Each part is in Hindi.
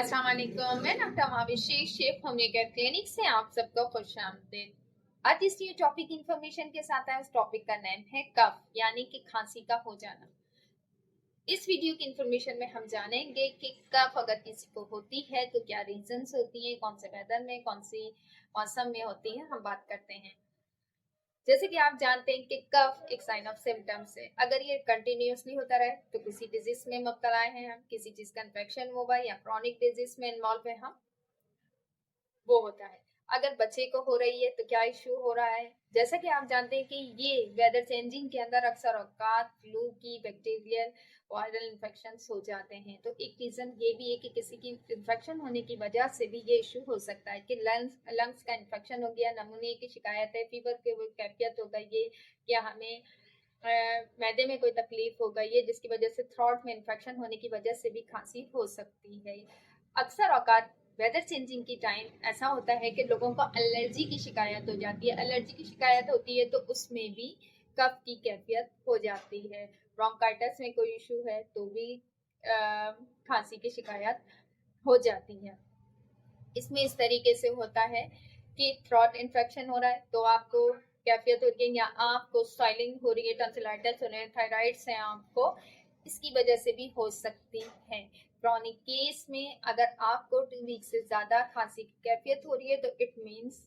अस्सलाम वालेकुम। मैं डॉक्टर महाविशी शेफ होम्योपैथ क्लिनिक से आप सबको खुशामदीद। आज इस न्यू टॉपिक इंफॉर्मेशन के साथ है। उस टॉपिक का नाम है कफ यानी कि खांसी का हो जाना। इस वीडियो की इंफॉर्मेशन में हम जानेंगे कि कफ अगर किसी को होती है तो क्या रीजंस होती हैं, कौन से वेदर में, कौन सी मौसम में होती है, हम बात करते हैं। जैसे कि आप जानते हैं कि कफ एक साइन ऑफ सिम्टम्स है। अगर ये कंटिन्यूसली होता रहे तो किसी डिजीज में मुब्तला है हम, किसी चीज का इन्फेक्शन हुआ या क्रॉनिक डिजीज में इन्वॉल्व है हम, वो होता है। अगर बच्चे को हो रही है तो क्या इश्यू हो रहा है। जैसा कि आप जानते हैं कि ये वेदर चेंजिंग के अंदर अक्सर औकात फ्लू की बैक्टीरियल वायरल इन्फेक्शन हो जाते हैं। तो एक रीजन ये भी है कि किसी की इन्फेक्शन होने की वजह से भी ये इश्यू हो सकता है कि लंग्स का इन्फेक्शन हो गया, नमूने की शिकायत है, फीवर की कैफियत हो गई है, या हमें मैदे में कोई तकलीफ हो गई है जिसकी वजह से थ्रोट में इन्फेक्शन होने की वजह से भी खांसी हो सकती है। अक्सर औकात वेदर चेंजिंग की टाइम ऐसा होता है कि लोगों को एलर्जी की शिकायत हो जाती है। एलर्जी की शिकायत होती है तो उसमें भी कफ की कैफियत हो जाती है। ब्रोंकाइटिस में कोई इशू है तो भी खांसी की शिकायत हो जाती है। इसमें इस तरीके से होता है कि थ्रोट इन्फेक्शन हो रहा है तो आपको कैफियत हो रही है, या आपको स्वेलिंग हो रही है, टॉन्सिलाइटिस हो रहे हैं, थायराइड्स हैं आपको, इसकी वजह से भी हो सकती है। क्रॉनिक केस में अगर आपको 2 वीक से ज्यादा खांसी की कैफियत हो रही है तो इट मीन्स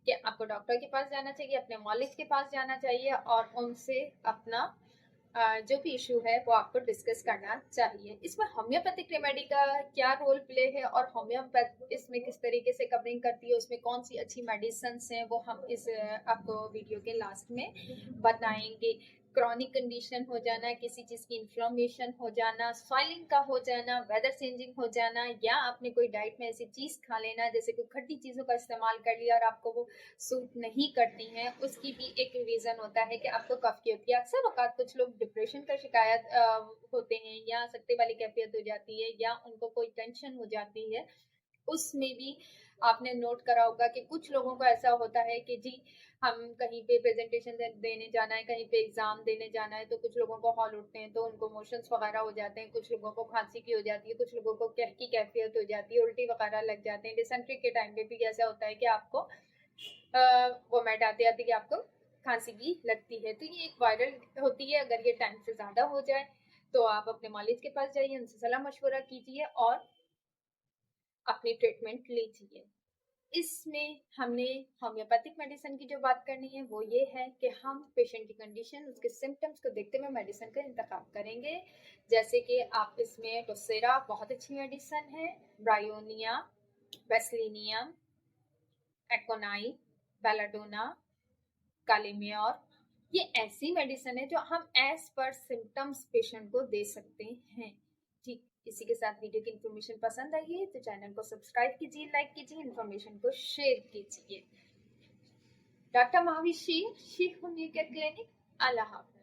कि आपको डॉक्टर के पास जाना चाहिए, अपने मॉलिज के पास जाना चाहिए और उनसे अपना जो भी इशू है वो आपको डिस्कस करना चाहिए। इसमें होम्योपैथिक रेमेडी का क्या रोल प्ले है और होम्योपैथ इसमें किस तरीके से कवरिंग करती है, उसमें कौन सी अच्छी मेडिसिन हैं, वो हम इस आपको वीडियो के लास्ट में बताएंगे। क्रॉनिक कंडीशन हो जाना, किसी चीज की इन्फ्लेमेशन हो जाना, स्वेलिंग का हो जाना, वेदर चेंजिंग हो जाना, या आपने कोई डाइट में ऐसी चीज खा लेना जैसे कोई खट्टी चीजों का इस्तेमाल कर लिया और आपको वो सूट नहीं करती हैं, उसकी भी एक रीजन होता है कि आपको कफ की होती है। अक्सर औकात कुछ लोग डिप्रेशन का शिकायत होते हैं, या सख्ते वाली कैफियत हो जाती है, या उनको कोई टेंशन हो जाती है। उसमें भी आपने नोट करा होगा कि कुछ लोगों को ऐसा होता है कि जी हम कहीं पे प्रेजेंटेशन देने जाना है, कहीं पे एग्जाम देने जाना है, तो कुछ लोगों को हॉल उठते हैं तो उनको मोशंस वगैरह हो जाते हैं, कुछ लोगों को खांसी की हो जाती है, कुछ लोगों को कह की कैफियत हो जाती है, उल्टी वगैरह लग जाते हैं। डिसेंट्री के टाइम पे भी ऐसा होता है कि आपको वोमिट आते आते कि आपको खांसी भी लगती है। तो ये एक वायरल होती है। अगर ये टाइम से ज्यादा हो जाए तो आप अपने मालिज के पास जाइए, उनसे सलाह मशवरा कीजिए और अपनी ट्रीटमेंट लीजिए। इसमें हमने होम्योपैथिक मेडिसिन की जो बात करनी है वो ये है कि हम पेशेंट की कंडीशन, उसके सिम्टम्स को देखते हुए मेडिसिन का इंतखाब करेंगे। जैसे कि आप इसमें डोसेरा बहुत अच्छी मेडिसिन है, ब्रायोनिया, बेसलिनियम, एकोनाई, बेलाडोना, कालीम्योर, ये ऐसी मेडिसिन है जो हम एज पर सिम्टम्स पेशेंट को दे सकते हैं। ठीक, इसी के साथ वीडियो की इन्फॉर्मेशन पसंद आई है तो चैनल को सब्सक्राइब कीजिए, लाइक कीजिए, इन्फॉर्मेशन को शेयर कीजिए। डॉक्टर महाविशी, शेफ होम्योपैथ क्लिनिक, अल्लाह हाफ़िज़।